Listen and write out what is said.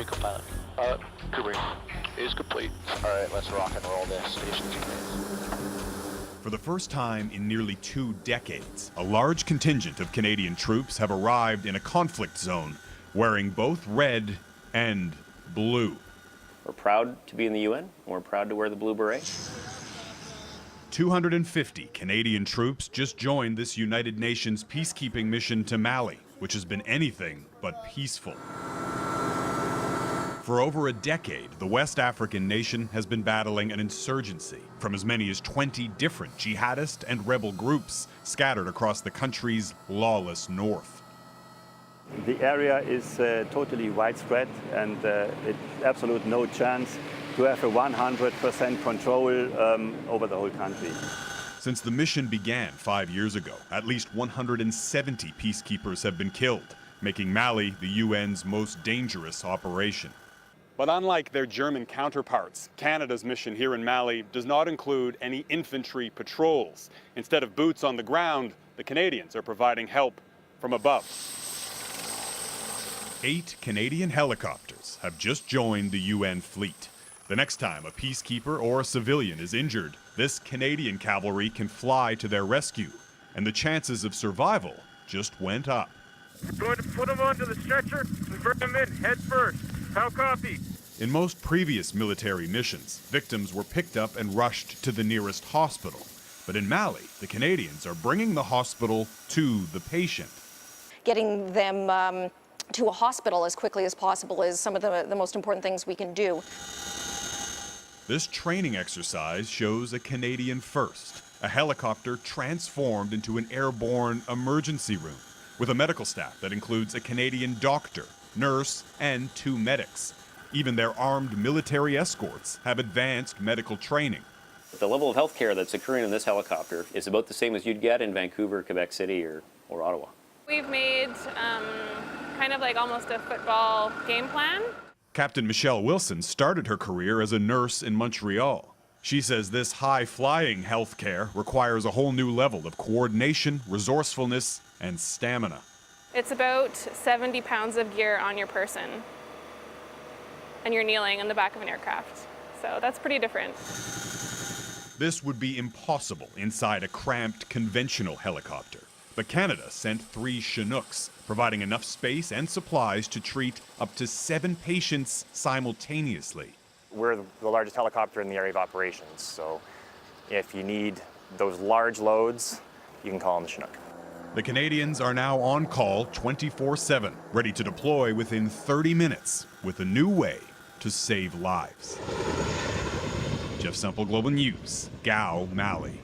co-pilot. Cooper is complete. All right, let's rock and roll this. Stations For the first time in nearly 2 decades, a large contingent of Canadian troops have arrived in a conflict zone, wearing both red and blue. We're proud to be in the UN, and we're proud to wear the blue beret. 250 Canadian troops just joined this United Nations peacekeeping mission to Mali, which has been anything but peaceful. For over a decade, the West African nation has been battling an insurgency from as many as 20 different jihadist and rebel groups scattered across the country's lawless north. The area is totally widespread, and it's absolute no chance to have a 100% control over the whole country. Since the mission began 5 years ago, at least 170 peacekeepers have been killed, making Mali the UN's most dangerous operation. But unlike their German counterparts, Canada's mission here in Mali does not include any infantry patrols. Instead of boots on the ground, the Canadians are providing help from above. 8 Canadian helicopters have just joined the UN fleet. The next time a peacekeeper or a civilian is injured, this Canadian cavalry can fly to their rescue, and the chances of survival just went up. We're going to put them onto the stretcher and bring them in head first. How copy? In most previous military missions, victims were picked up and rushed to the nearest hospital. But in Mali, the Canadians are bringing the hospital to the patient. Getting them to a hospital as quickly as possible is some of the most important things we can do. This training exercise shows a Canadian first, a helicopter transformed into an airborne emergency room, with a medical staff that includes a Canadian doctor, nurse, and 2 medics. Even their armed military escorts have advanced medical training. The level of health care that's occurring in this helicopter is about the same as you'd get in Vancouver, Quebec City, or Ottawa. We've made kind of like almost a football game plan. Captain Michelle Wilson started her career as a nurse in Montreal. She says this high-flying health care requires a whole new level of coordination, resourcefulness, and stamina. It's about 70 pounds of gear on your person, and you're kneeling in the back of an aircraft. So that's pretty different. This would be impossible inside a cramped conventional helicopter. But Canada sent 3 Chinooks, providing enough space and supplies to treat up to 7 patients simultaneously. We're the largest helicopter in the area of operations, so if you need those large loads, you can call on the Chinook. The Canadians are now on call 24/7, ready to deploy within 30 minutes with a new way to save lives. Jeff Semple, Global News, Gao, Mali.